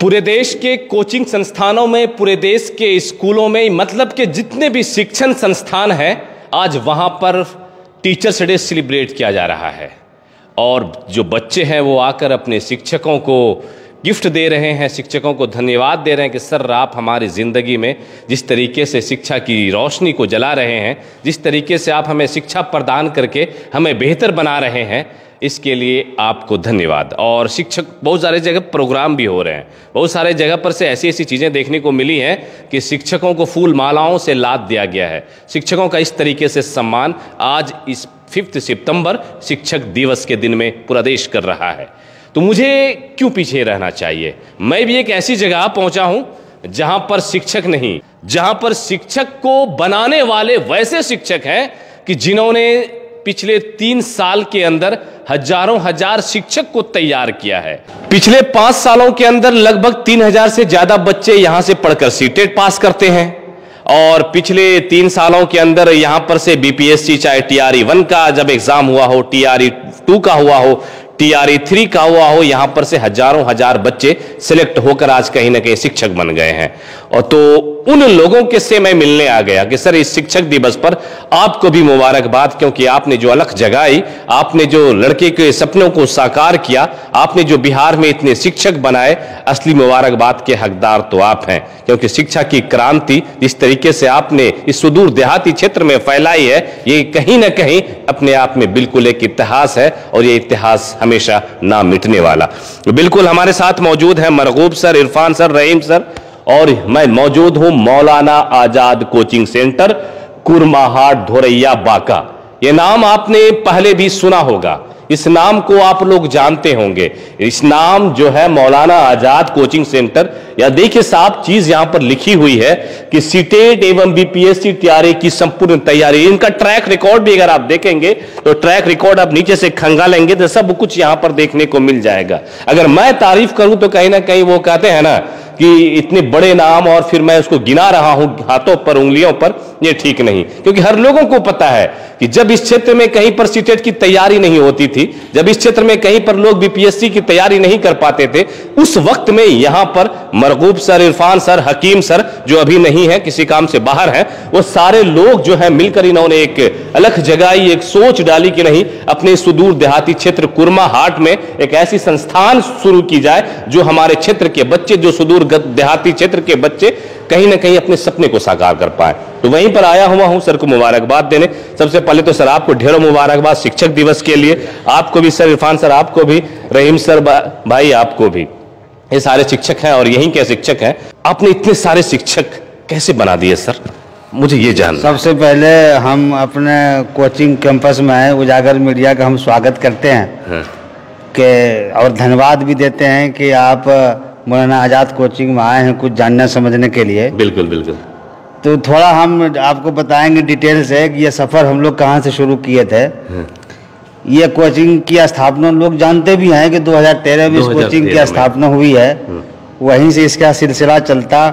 पूरे देश के कोचिंग संस्थानों में, पूरे देश के स्कूलों में, मतलब के जितने भी शिक्षण संस्थान हैं, आज वहां पर टीचर्स डे सेलिब्रेट किया जा रहा है। और जो बच्चे हैं वो आकर अपने शिक्षकों को गिफ्ट दे रहे हैं, शिक्षकों को धन्यवाद दे रहे हैं कि सर आप हमारी ज़िंदगी में जिस तरीके से शिक्षा की रोशनी को जला रहे हैं, जिस तरीके से आप हमें शिक्षा प्रदान करके हमें बेहतर बना रहे हैं, इसके लिए आपको धन्यवाद। और शिक्षक बहुत सारे जगह प्रोग्राम भी हो रहे हैं, बहुत सारे जगह पर से ऐसी ऐसी चीज़ें देखने को मिली हैं कि शिक्षकों को फूल मालाओं से लाद दिया गया है। शिक्षकों का इस तरीके से सम्मान आज इस 5 सितंबर शिक्षक दिवस के दिन में पूरा देश कर रहा है। तो मुझे क्यों पीछे रहना चाहिए? मैं भी एक ऐसी जगह पहुंचा हूं जहां पर शिक्षक नहीं, जहां पर शिक्षक को बनाने वाले वैसे शिक्षक हैं कि जिन्होंने पिछले 3 साल के अंदर हजारों हजार शिक्षक को तैयार किया है। पिछले 5 सालों के अंदर लगभग 3000 से ज्यादा बच्चे यहां से पढ़कर सीटेट पास करते हैं। और पिछले 3 सालों के अंदर यहां पर से बीपीएससी, चाहे TRE 1 का जब एग्जाम हुआ हो, TRE 2 का हुआ हो, TRE 3 का हुआ हो, यहां पर से हजारों हजार बच्चे सिलेक्ट होकर आज कहीं ना कहीं शिक्षक बन गए हैं। और तो उन लोगों के से मैं मिलने आ गया कि सर इस शिक्षक दिवस पर आपको भी मुबारकबाद, क्योंकि आपने जो अलख जगाई, आपने जो लड़के के सपनों को साकार किया, आपने जो बिहार में इतने शिक्षक बनाए, असली मुबारकबाद के हकदार तो आप हैं। क्योंकि शिक्षा की क्रांति जिस तरीके से आपने इस सुदूर देहाती क्षेत्र में फैलाई है, ये कहीं ना कहीं अपने आप में बिल्कुल एक इतिहास है और ये इतिहास हमेशा ना मिटने वाला। बिल्कुल हमारे साथ मौजूद है मरगूब सर, इरफान सर, रहीम सर, और मैं मौजूद हूं मौलाना आजाद कोचिंग सेंटर, कुरमाहाट, धोरैया, बांका। ये नाम आपने पहले भी सुना होगा, इस नाम को आप लोग जानते होंगे। इस नाम जो है मौलाना आजाद कोचिंग सेंटर, या देखिए साहब चीज यहां पर लिखी हुई है कि सीटेट एवं बीपीएससी TRE की संपूर्ण तैयारी। इनका ट्रैक रिकॉर्ड भी अगर आप देखेंगे तो ट्रैक रिकॉर्ड आप नीचे से खंगालेंगे तो सब कुछ यहां पर देखने को मिल जाएगा। अगर मैं तारीफ करूं तो कहीं ना कहीं वो कहते हैं ना कि इतने बड़े नाम और फिर मैं उसको गिना रहा हूं हाथों पर, उंगलियों पर, ये ठीक नहीं। क्योंकि हर लोगों को पता है कि जब इस क्षेत्र में कहीं पर सीटेट की तैयारी नहीं होती थी, जब इस क्षेत्र में कहीं पर लोग बीपीएससी की तैयारी नहीं कर पाते थे, उस वक्त में यहां पर मरगूब सर, इरफान सर, हकीम सर जो अभी नहीं है, किसी काम से बाहर हैं, वो सारे लोग जो है मिलकर इन्होंने एक अलख जगाई, एक सोच डाली कि नहीं अपने सुदूर देहाती क्षेत्र कुरमाहाट में एक ऐसी संस्थान शुरू की जाए जो हमारे क्षेत्र के बच्चे, जो सुदूर देहाती क्षेत्र के बच्चे कहीं ना कहीं अपने सपने को साकार कर पाए। तो वहीं पर आया हुआ हूं सर को मुबारकबाद देने। सबसे पहले तो सर आपको ढेरों मुबारकबाद शिक्षक दिवस के लिए, आपको भी सर, इरफान सर आपको भी, रहीम सर भाई आपको भी। ये सारे शिक्षक हैं और यहीं के शिक्षक हैं। आपने इतने सारे शिक्षक कैसे बना दिए सर, मुझे ये जानना। सबसे पहले हम अपने कोचिंग कैंपस में आए, उजागर मीडिया का हम स्वागत करते हैं कि और धन्यवाद भी देते हैं कि आप मौलाना आजाद कोचिंग में आए हैं कुछ जानने समझने के लिए। बिल्कुल बिल्कुल। तो थोड़ा हम आपको बताएंगे डिटेल से कि ये सफ़र हम लोग कहाँ से शुरू किए थे। ये कोचिंग की स्थापना लोग जानते भी हैं कि 2013 में इस कोचिंग की स्थापना हुई है। वहीं से इसका सिलसिला चलता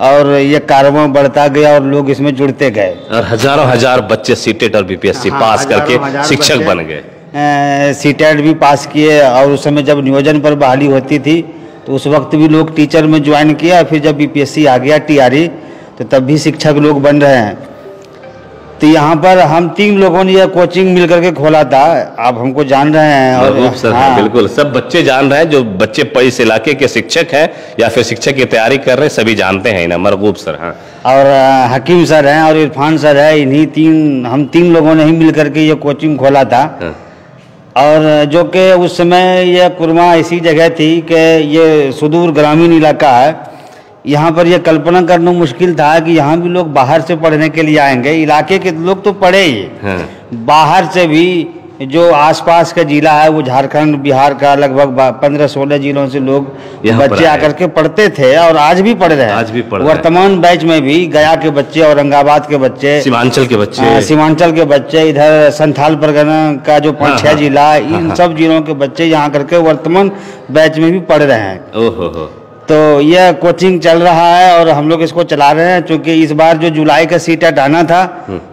और ये कारवां बढ़ता गया और लोग इसमें जुड़ते गए और हजारों हजार बच्चे सीटेट और बीपीएससी पास करके शिक्षक बन गए। सीटेट भी पास किए और उस समय जब नियोजन पर बहाली होती थी तो उस वक्त भी लोग टीचर में ज्वाइन किया। फिर जब बीपीएससी आ गया TRE तो तब भी शिक्षक लोग बन रहे हैं। तो यहाँ पर हम 3 लोगों ने यह कोचिंग मिलकर के खोला था, आप हमको जान रहे हैं। और सर, हाँ, बिल्कुल सब बच्चे जान रहे हैं, जो बच्चे इस इलाके के शिक्षक हैं या फिर शिक्षक की तैयारी कर रहे हैं सभी जानते हैं ना, मरगूब सर। हाँ, और हकीम सर हैं और इरफान सर है, हम 3 लोगों ने ही मिल करके ये कोचिंग खोला था। हाँ। और जो कि उस समय यह कुरमा ऐसी जगह थी कि ये सुदूर ग्रामीण इलाका है, यहाँ पर यह कल्पना करना मुश्किल था कि यहाँ भी लोग बाहर से पढ़ने के लिए आएंगे। इलाके के लोग तो पढ़े ही, बाहर से भी जो आसपास का जिला है वो झारखंड, बिहार का लगभग 15-16 जिलों से लोग बच्चे आकर के पढ़ते थे और आज भी पढ़ रहे हैं। आज भी पढ़ रहे हैं। वर्तमान बैच में भी गया के बच्चे, औरंगाबाद के बच्चे, सीमांचल के बच्चे, इधर संथाल परगना का जो 5-6 जिला, इन सब जिलों के बच्चे यहाँ करके वर्तमान बैच में भी पढ़ रहे हैं। ओहो। तो यह कोचिंग चल रहा है और हम लोग इसको चला रहे हैं, क्योंकि इस बार जो जुलाई का सीटेट आना था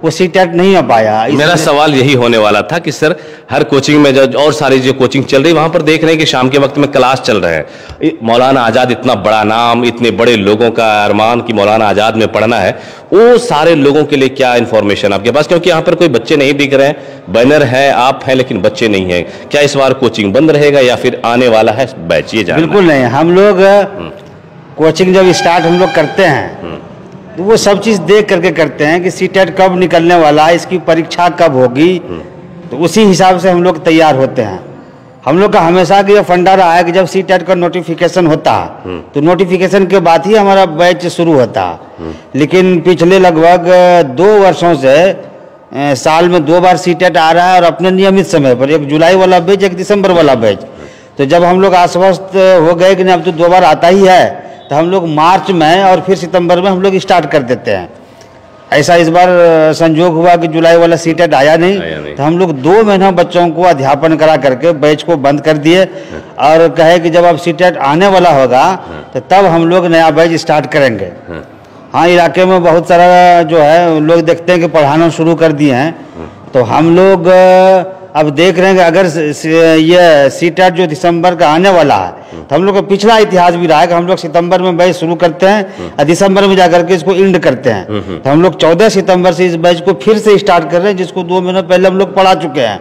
वो सीटेट नहीं आ पाया। मेरा सवाल यही होने वाला था कि सर हर कोचिंग में जो और सारी जो कोचिंग चल रही वहां पर देख रहे हैं कि शाम के वक्त में क्लास चल रहे हैं। मौलाना आज़ाद इतना बड़ा नाम, इतने बड़े लोगों का अरमान कि मौलाना आज़ाद में पढ़ना है, वो सारे लोगों के लिए क्या इन्फॉर्मेशन आपके पास? क्योंकि यहाँ पर कोई बच्चे नहीं दिख रहे हैं, बैनर है, आप हैं, लेकिन बच्चे नहीं हैं। क्या इस बार कोचिंग बंद रहेगा या फिर आने वाला है बैच? ये जानना। बिल्कुल नहीं, हम लोग कोचिंग जब स्टार्ट हम लोग करते हैं तो वो सब चीज़ देख करके करते हैं कि सीटेट कब निकलने वाला है, इसकी परीक्षा कब होगी, तो उसी हिसाब से हम लोग तैयार होते हैं। हम लोग का हमेशा का ये फंडा रहा है कि जब सीटेट का नोटिफिकेशन होता है तो नोटिफिकेशन के बाद ही हमारा बैच शुरू होता है। लेकिन पिछले लगभग 2 वर्षों से साल में 2 बार सीटेट आ रहा है और अपने नियमित समय पर, एक जुलाई वाला बैच, एक दिसंबर वाला बैच। तो जब हम लोग आश्वस्त हो गए कि नहीं अब तो 2 बार आता ही है, तो हम लोग मार्च में और फिर सितंबर में हम लोग स्टार्ट कर देते हैं। ऐसा इस बार संजोग हुआ कि जुलाई वाला सीटेट आया नहीं, तो हम लोग 2 महीना बच्चों को अध्यापन करा करके बैच को बंद कर दिए और कहे कि जब अब सीटेट आने वाला होगा तो तब हम लोग नया बैच स्टार्ट करेंगे। हाँ, इलाके में बहुत सारा जो है लोग देखते हैं कि पढ़ाना शुरू कर दिए हैं, तो हम लोग अब देख रहे हैं कि अगर ये सीटेट जो दिसंबर का आने वाला है तो हम लोग का पिछला इतिहास भी रहा है कि हम लोग सितंबर में बैच शुरू करते हैं और दिसंबर में जाकर के इसको एंड करते हैं। तो हम लोग 14 सितंबर से इस बैच को फिर से स्टार्ट कर रहे हैं, जिसको 2 महीने पहले हम लोग पढ़ा चुके हैं।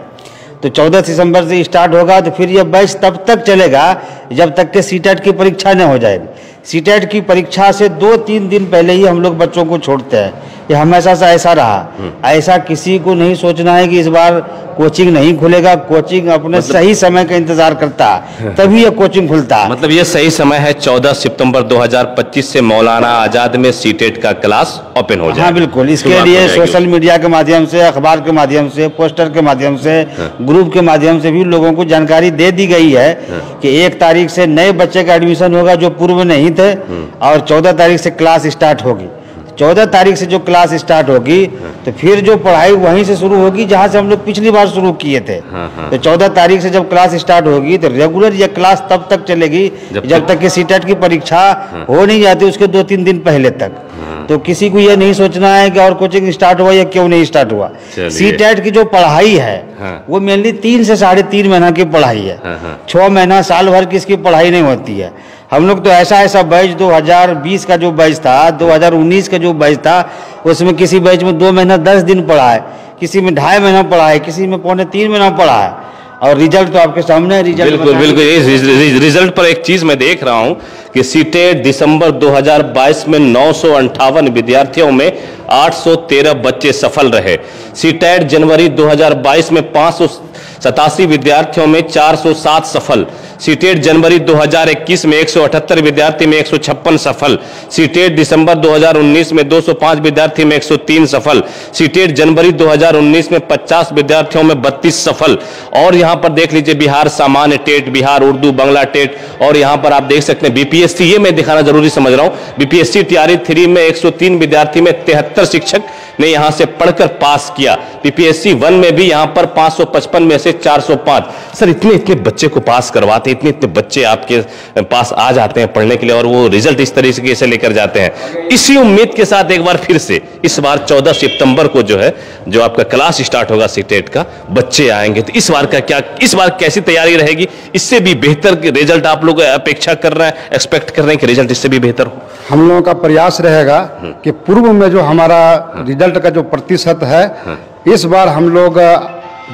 तो 14 दिसंबर से स्टार्ट होगा तो फिर ये बैच तब तक चलेगा जब तक कि सीटेट की परीक्षा न हो जाएगी। सीटेट की परीक्षा से 2-3 दिन पहले ही हम लोग बच्चों को छोड़ते हैं। ये हमेशा से ऐसा रहा। ऐसा किसी को नहीं सोचना है कि इस बार कोचिंग नहीं खुलेगा। कोचिंग अपने सही समय का इंतजार करता है, तभी ये कोचिंग खुलता है। मतलब ये सही समय है 14 सितंबर 2025 से मौलाना आज़ाद में सीटेट का क्लास ओपन हो जाए। हाँ बिल्कुल, इसके लिए सोशल मीडिया के माध्यम से, अखबार के माध्यम से, पोस्टर के माध्यम से, ग्रुप के माध्यम से भी लोगों को जानकारी दे दी गई है कि 1 तारीख से नए बच्चे का एडमिशन होगा जो पूर्व नहीं थे, और 14 तारीख से क्लास स्टार्ट होगी। 14 तारीख से जो क्लास स्टार्ट होगी तो फिर जो पढ़ाई वहीं से शुरू होगी जहां से हम लोग पिछली बार शुरू किए थे। तो 14 तारीख से जब क्लास स्टार्ट होगी तो रेगुलर ये क्लास तब तक चलेगी जब तक कि सीटेट की परीक्षा हो नहीं जाती, उसके 2-3 दिन पहले तक। तो किसी को ये नहीं सोचना है कि और कोचिंग स्टार्ट हुआ या क्यों नहीं स्टार्ट हुआ। सीटेट की जो पढ़ाई है वो मेनली 3 से 3.5 महीना की पढ़ाई है। 6 महीना साल भर की इसकी पढ़ाई नहीं होती है। हम लोग तो ऐसा बैच 2020 का जो बैच था, 2019 का जो बैच था, उसमें किसी बैच में 2 महीना 10 दिन पढ़ा है, किसी में 2.5 महीना पढ़ा है, किसी में 2.25 महीना पढ़ा है। और रिजल्ट तो आपके सामने है। बिल्कुल बिल्कुल, रिजल्ट पर एक चीज मैं देख रहा हूं कि सीटेट दिसंबर 2022 में 958 विद्यार्थियों में 813 बच्चे सफल रहे। सीटेट जनवरी 2022 में 587 विद्यार्थियों में 407 सफल। सीटेट जनवरी 2021 में 178 विद्यार्थी में 156 सफल। सीटेट दिसंबर 2019 में 205 विद्यार्थी में 103 सफल। सीटेट जनवरी 2019 में 50 विद्यार्थियों में 32 सफल। और यहां पर देख लीजिए बिहार सामान्य टेट, बिहार उर्दू बांग्ला टेट, और यहां पर आप देख सकते हैं बीपीएससी, ये मैं दिखाना जरूरी समझ रहा हूं। बीपीएससी तैयारी 3 में 103 विद्यार्थी में 73 शिक्षक ने यहां से पढ़कर पास किया। बीपीएससी 1 में भी यहां पर 555 में से 405। सर इतने बच्चे को पास करवाते, इतने बच्चे आपके पास आ जाते हैं पढ़ने के लिए और वो रिजल्ट इस तरीके से लेकर जाते हैं। इसी उम्मीद के साथ एक बार फिर से इस बार 14 सितंबर को जो है जो आपका क्लास स्टार्ट होगा सीटेट का, बच्चे आएंगे। तो इस बार का क्या, इस बार कैसी तैयारी रहेगी? इससे भी बेहतर रिजल्ट आप लोग अपेक्षा कर रहे हैं, एक्सपेक्ट कर रहे हैं कि रिजल्ट इससे भी बेहतर हो? हम लोगों का प्रयास रहेगा कि पूर्व में जो हमारा रिजल्ट का जो प्रतिशत है, इस बार हम लोग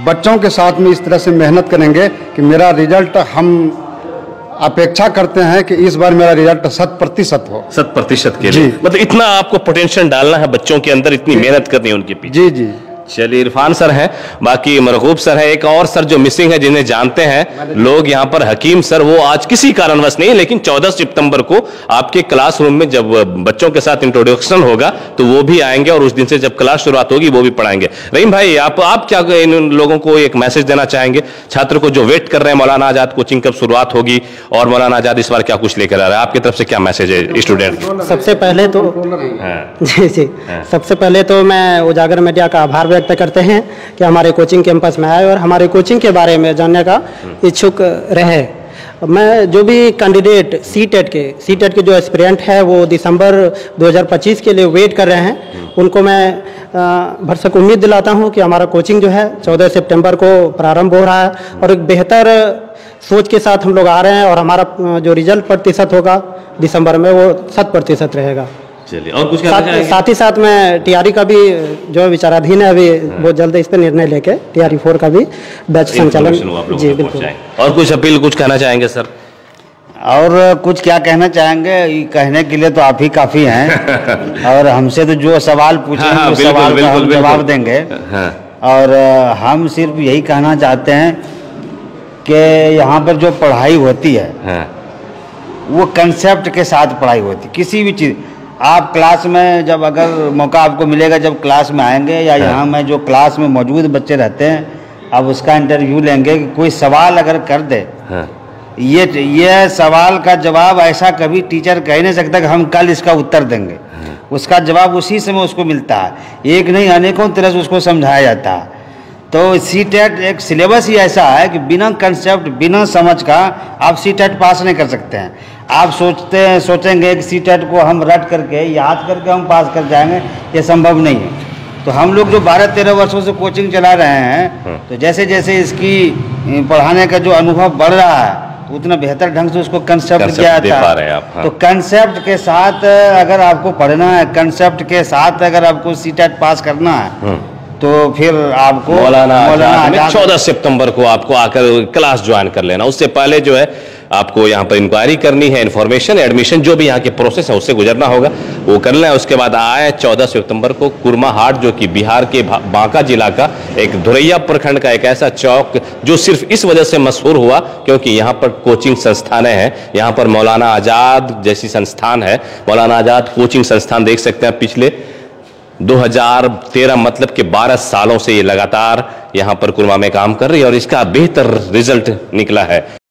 बच्चों के साथ में इस तरह से मेहनत करेंगे कि मेरा रिजल्ट, हम अपेक्षा करते हैं कि इस बार मेरा रिजल्ट 100% हो। 100% के लिए मतलब इतना आपको पोटेंशियल डालना है बच्चों के अंदर, इतनी मेहनत करनी है उनके पीछे। जी जी। चलिए, इरफान सर हैं, बाकी मरगूब सर है, एक और सर जो मिसिंग है जिन्हें जानते हैं लोग यहाँ पर, हकीम सर, वो आज किसी कारणवश नहीं, लेकिन 14 सितंबर को आपके क्लासरूम में जब बच्चों के साथ इंट्रोडक्शन होगा तो वो भी आएंगे और उस दिन से जब क्लास शुरुआत होगी वो भी पढ़ाएंगे। रहीम भाई, आप क्या इन लोगों को एक मैसेज देना चाहेंगे, छात्र को जो वेट कर रहे हैं मौलाना आजाद कोचिंग कब शुरुआत होगी और मौलाना आजाद इस बार क्या कुछ लेकर आ रहा है, आपकी तरफ से क्या मैसेज है स्टूडेंट? सबसे पहले तो जी सबसे पहले तो मैं उजागर मीडिया का आभार व्यक्त करते हैं कि हमारे कोचिंग कैंपस में आए और हमारे कोचिंग के बारे में जानने का इच्छुक रहे। मैं जो भी कैंडिडेट सी टेट के जो एस्पिरेंट है वो दिसंबर 2025 के लिए वेट कर रहे हैं, उनको मैं भरसक उम्मीद दिलाता हूं कि हमारा कोचिंग जो है 14 सितंबर को प्रारंभ हो रहा है और एक बेहतर सोच के साथ हम लोग आ रहे हैं और हमारा जो रिजल्ट प्रतिशत होगा दिसंबर में वो 100% रहेगा। चलिए, और कुछ साथ ही साथ मैं टीआरई का भी जो विचाराधीन है अभी बहुत जल्द इस पर निर्णय लेके टीआरई 4 का भी बैच संचालन। जी बिल्कुल। और कुछ अपील कुछ कहना चाहेंगे सर? और कुछ क्या कहना चाहेंगे, कहने के लिए तो आप ही काफ़ी हैं और हमसे तो जो सवाल पूछेंगे उस सवाल का हम जवाब देंगे। और हम सिर्फ यही कहना चाहते हैं कि यहाँ पर जो पढ़ाई होती है वो कंसेप्ट के साथ पढ़ाई होती है। किसी भी चीज़ आप क्लास में जब अगर मौका आपको मिलेगा, जब क्लास में आएंगे या यहाँ में जो क्लास में मौजूद बच्चे रहते हैं, आप उसका इंटरव्यू लेंगे कि कोई सवाल अगर कर दे, ये सवाल का जवाब ऐसा कभी टीचर कह नहीं सकता कि हम कल इसका उत्तर देंगे। उसका जवाब उसी समय उसको मिलता है, एक नहीं अनेकों तरह से उसको समझाया जाता है। तो सीटेट एक सिलेबस ही ऐसा है कि बिना कंसेप्ट बिना समझ का आप सीटेट पास नहीं कर सकते हैं। आप सोचेंगे कि सीटेट को हम रट करके याद करके हम पास कर जाएंगे, ये संभव नहीं है। तो हम लोग जो 12-13 वर्षों से कोचिंग चला रहे हैं, तो जैसे जैसे इसकी पढ़ाने का जो अनुभव बढ़ रहा है उतना बेहतर ढंग से उसको कंसेप्ट किया जाता है। तो कंसेप्ट के साथ अगर आपको पढ़ना है, कंसेप्ट के साथ अगर आपको सीटेट पास करना है, तो फिर आपको मौलाना आजाद में 14 सितंबर को आपको आकर क्लास ज्वाइन कर लेना। उससे पहले जो है आपको यहाँ पर इंक्वायरी करनी है, इन्फॉर्मेशन एडमिशन जो भी यहाँ के प्रोसेस है उससे गुजरना होगा, वो कर लें। उसके बाद आए 14 सितंबर को कुरमा हाट, जो कि बिहार के बांका जिला का एक धुरैया प्रखंड का एक ऐसा चौक जो सिर्फ इस वजह से मशहूर हुआ क्योंकि यहाँ पर कोचिंग संस्थानें हैं। यहाँ पर मौलाना आजाद जैसी संस्थान है, मौलाना आजाद कोचिंग संस्थान देख सकते हैं। पिछले 2013 मतलब के 12 सालों से ये लगातार यहाँ पर कुरमा में काम कर रही है और इसका बेहतर रिजल्ट निकला है।